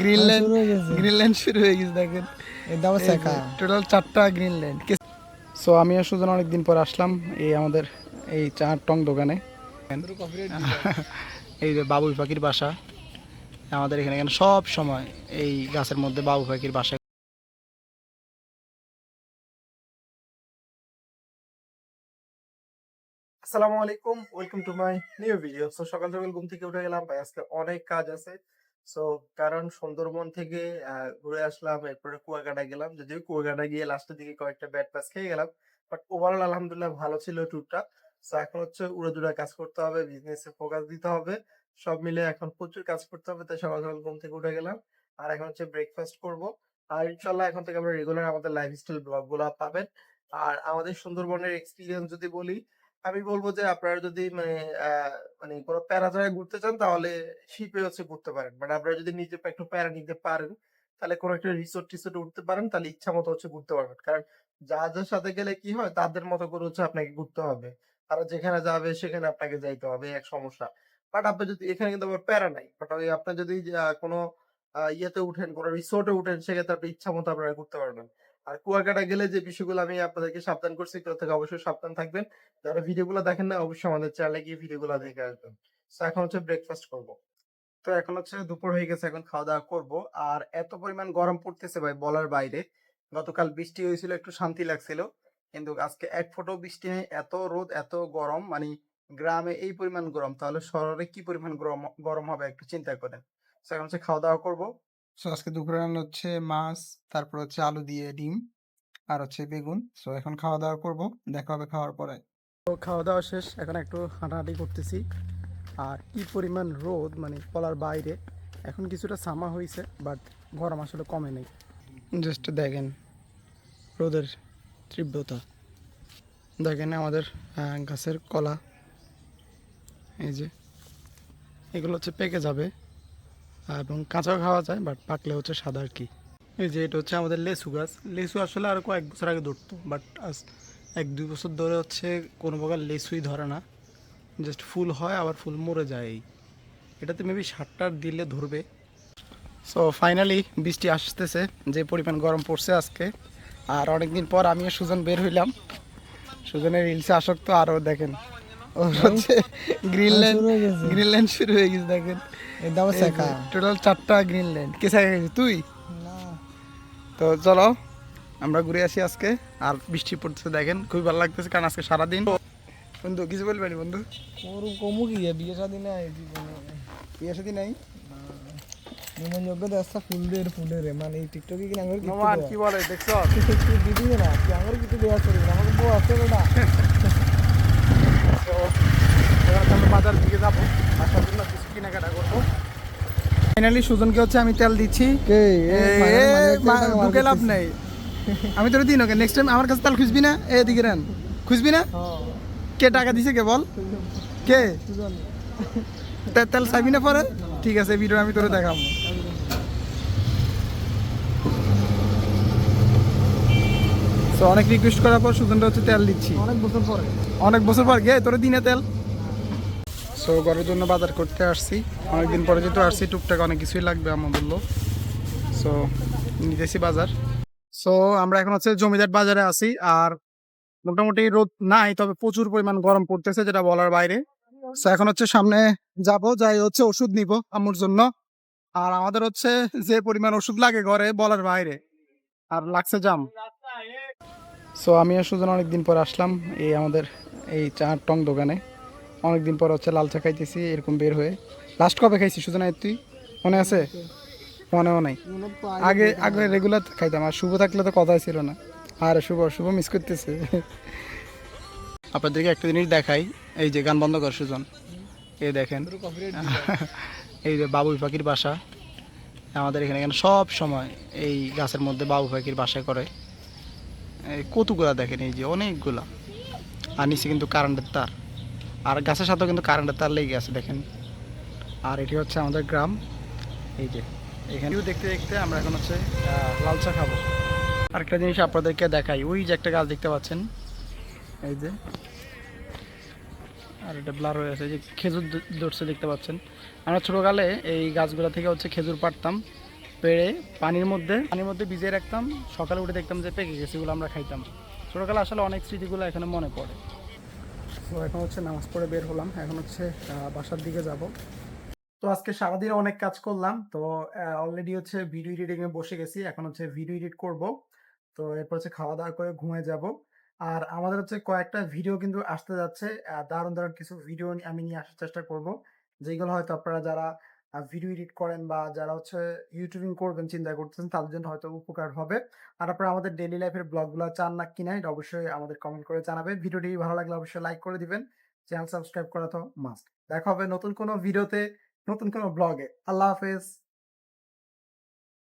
Greenland Greenland শুরু হয়ে গেছে দেখেন, টোটাল 4টা গ্রিনল্যান্ড। সো আমি আর সুজন অনেকদিন পর আসলাম এই আমাদের এই চার টং দোকানে। এই যে বাবুই পাখির বাসা আমাদের এখানে, এখানে সব সময় এই গাছের মধ্যে বাবুই পাখির বাসা। আসসালামু আলাইকুম, welcome to my new video. So সকাল সকাল ঘুম থেকে উঠে গেলাম ভাই, আজকে অনেক কাজ আছে। সো কারণ সুন্দরবন থেকে ঘুরে আসলাম, এরপরে কুয়াকাটা গেলাম, যদিও কুয়াকাটা গিয়ে লাস্টের দিকে কয়েকটা ব্যাড পাস খেয়ে গেলাম, বাট ওভারঅল আলহামদুলিল্লাহ ভালো ছিল ট্যুরটা। সো এখন হচ্ছে উড়াদুরা কাজ করতে হবে, বিজনেসে ফোকাস দিতে হবে, সব মিলে এখন প্রচুর কাজ করতে হবে। তাই সকাল সকাল ঘুম থেকে উঠে গেলাম, আর এখন হচ্ছে ব্রেকফাস্ট করব। আর ইনশাল্লাহ এখন থেকে আমরা রেগুলার আমাদের লাইফস্টাইল ব্লগ গুলা পাবেন। আর আমাদের সুন্দরবনের এক্সপিরিয়েন্স যদি বলি, আমি বলবো যে আপনারা যদি মানে কোনো প্যারা জায়গায় ঘুরতে চান তাহলে শিপে হচ্ছে ঘুরতে পারেন। বাট আপনারা যদি নিজে একটু প্যারা নিতে পারেন তাহলে কোনো একটা রিসোর্ট টিসোর্টে উঠতে পারেন, তাহলে ইচ্ছা মতো হচ্ছে ঘুরতে পারবেন। কারণ জাহাজের সাথে গেলে কি হয়, তাদের মতো করে হচ্ছে আপনাকে ঘুরতে হবে, তারা যেখানে যাবে সেখানে আপনাকে যাইতে হবে, এক সমস্যা। বাট আপনি যদি এখানে কিন্তু আবার প্যারা নাই, বাট ওই আপনার যদি কোনো ইয়েতে উঠেন, কোনো রিসোর্টে উঠেন, সেক্ষেত্রে আপনি ইচ্ছা মতো আপনারা ঘুরতে পারবেন। আর কুয়াকাটা গেলে যে বিষয়গুলো আমি আপনাদেরকে সাবধান করছি, এগুলো থেকে অবশ্যই সাবধান থাকবেন। যারা ভিডিওগুলো দেখেন না, অবশ্যই আমাদের চ্যানেলে গিয়ে ভিডিওগুলো দেখে আসবেন। সো এখন হচ্ছে ব্রেকফাস্ট করব। তো এখন হচ্ছে দুপুর হয়ে গেছে, এখন খাওয়া দাওয়া করব। আর এত পরিমাণ গরম পড়তেছে ভাই বলার বাইরে। গতকাল বৃষ্টি হয়েছিল, একটু শান্তি লাগছিল, কিন্তু আজকে এক ফোঁটাও বৃষ্টি নেই, এত রোদ এত গরম। মানে গ্রামে এই পরিমাণ গরম, তাহলে শহরে কি পরিমাণ গরম গরম হবে একটু চিন্তা করেন। সো এখন হচ্ছে খাওয়া দাওয়া করবো। সো আজকে দুপুরে রান্না হচ্ছে মাছ, তারপর হচ্ছে আলু দিয়ে ডিম, আর হচ্ছে বেগুন। সো এখন খাওয়া দাওয়া করব, দেখা হবে খাওয়ার পরে। তো খাওয়া দাওয়া শেষ, এখন একটু হাঁটাহাঁটি করতেছি। আর কি পরিমাণ রোদ, মানে বলার বাইরে। এখন কিছুটা সামা হয়েছে, বাট গরম আসলে কমে নেই। জাস্ট দেখেন রোদের তীব্রতা, দেখেন আমাদের গাছের কলা, এই যে এগুলো হচ্ছে পেকে যাবে, এবং কাঁচাও খাওয়া যায়, বাট পাকলে হচ্ছে সাদা আর কি। এই যে এটা হচ্ছে আমাদের লেসু গাছ। লেসু আসলে আর কয়েক বছর আগে ধরতো, বাট আজ 1-2 বছর ধরে হচ্ছে কোনো প্রকার লেসুই ধরে না, জাস্ট ফুল হয় আবার ফুল মরে যায়। এটাতে মেবি সারটার দিলে ধরবে। সো ফাইনালি বৃষ্টি আসতেছে, যে পরিমাণ গরম পড়ছে আজকে। আর অনেকদিন পর আমিও সুজন বের হইলাম, সুজনের রিলসে আসক্ত। আরও দেখেন ওর হচ্ছে গ্রিনল্যান্ড গ্রিনল্যান্ড শুরু হয়ে গেছে দেখেন, টোটাল 4টা গ্রিনল্যান্ড। কে চাই তুই? তো চলো আমরা ঘুরে আসি আজকে। আর বৃষ্টি পড়তেছে দেখেন, খুবই ভালো লাগতেছে, কারণ আজকে সারাদিন। বন্ধু কিছু বলবেন বন্ধু? কমু কি বিয়ে শাদী নাই, বিয়ে শাদী নাই, নিমনযোগ্য দেশটা ফুলের মানে এই টিকটকে কি আঙুর কি নোমান কি বলে দেখছো? দিদি না কি আঙুর কিছু দেওয়া চলবে না, আমাকে বউ আছে না। তো এবার আমরা বাজার দিকে যাবো, আসার জন্য কিছু কেনাকাটা করবো। ফাইনালি সুজনকে হচ্ছে আমি তেল দিচ্ছি, ঢুকে লাভ নেই। আমি তোর দিন ওকে নেক্সট টাইম আমার কাছে তেল খুঁজবি না, এদিকে রান খুঁজবি না। কে টাকা দিছে কে বল, কে তেল চাইবি না পরে? ঠিক আছে, ভিডিও আমি তোরে দেখাবো। তো অনেক রিকোয়েস্ট করার পর সুজনটা হচ্ছে তেল দিচ্ছি, অনেক বছর পর গে তোর দিনে তেল। সো ঘরের জন্য বাজার করতে আসছি, অনেকদিন পরে যেহেতু আসছি, টুকটাক অনেক কিছুই লাগবে আমার বললো। সো নিতেছি বাজার। সো আমরা এখন হচ্ছে জমিদার বাজারে আছি। আর মোটামুটি রোদ নাই, তবে প্রচুর পরিমাণ গরম পড়তেছে, যেটা বলার বাইরে। সো এখন হচ্ছে সামনে যাই হচ্ছে ওষুধ নিব আম্মুর জন্য। আর আমাদের হচ্ছে যে পরিমাণ ওষুধ লাগে ঘরে বলার বাইরে, আর লাগছে জাম। সো আমি আর সুজন অনেকদিন পর আসলাম এই আমাদের এই চার টং দোকানে। অনেকদিন পর হচ্ছে লাল চা খাইতেছি এরকম বের হয়ে। লাস্ট কবে খাইছি সুজন, তুই মনে আছে? মনেও নাই। আগে আগে রেগুলার খাইতাম, আর শুভ থাকলে তো কথাই ছিল না। আর শুভ মিস করতেছে। আপনাদেরকে একটা জিনিস দেখাই, এই যে গান বন্ধ কর সুজন, এই দেখেন এই যে বাবুই পাখির বাসা আমাদের এখানে, এখানে সব সময় এই গাছের মধ্যে বাবুই পাখির বাসা করে। এই কতগুলা দেখেন, এই যে অনেকগুলা। আর নিচে কিন্তু কারেন্টের তার, আর গাছের সাথেও কিন্তু কারেন্টের তার লেগে আছে দেখেন। আর এটি হচ্ছে আমাদের গ্রাম। এই যে এখানে দেখতে দেখতে আমরা এখন হচ্ছে লাল চা খাবো। আরেকটা জিনিস আপনাদেরকে দেখাই, ওই যে একটা গাছ দেখতে পাচ্ছেন, এই যে আর এটা ব্লার হয়ে আছে, এই যে খেজুর ধরছে দেখতে পাচ্ছেন। আমরা ছোটোকালে এই গাছগুলো থেকে হচ্ছে খেজুর পাড়তাম, পেড়ে পানির মধ্যে ভিজিয়ে রাখতাম, সকালে উঠে দেখতাম যে পেকে গেছে, এগুলো আমরা খাইতাম। ছোটোকালে আসলে অনেক স্মৃতিগুলো এখানে মনে পড়ে। তো এখন হচ্ছে নামাজ পড়ে বের হলাম, এখন হচ্ছে বাসার দিকে যাব। তো আজকে সারাদিন অনেক কাজ করলাম, তো অলরেডি হচ্ছে ভিডিও এডিটিং এ বসে গেছি, এখন হচ্ছে ভিডিও এডিট করব। তো এরপর হচ্ছে খাওয়া দাওয়া করে ঘুমিয়ে যাব। আর আমাদের হচ্ছে কয়েকটা ভিডিও কিন্তু আসতে যাচ্ছে, দারুণ দারুণ কিছু ভিডিও আমি নিয়ে আসার চেষ্টা করব, যেগুলো হয়তো আপনারা যারা ভিডিও এডিট করেন বা যারা হচ্ছে ইউটিউবিং করবেন চিন্তা করতেছেন তাদের জন্য হয়তো উপকার হবে। আর আপনারা আমাদের ডেইলি লাইফের ব্লগগুলো চান না কিনা এটা অবশ্যই আমাদের কমেন্ট করে জানাবেন। ভিডিওটি ভালো লাগলে অবশ্যই লাইক করে দিবেন, চ্যানেল সাবস্ক্রাইব করা তো মাস্ট। দেখা হবে নতুন কোনো ভিডিওতে, নতুন কোনো ব্লগে। আল্লাহ হাফেজ।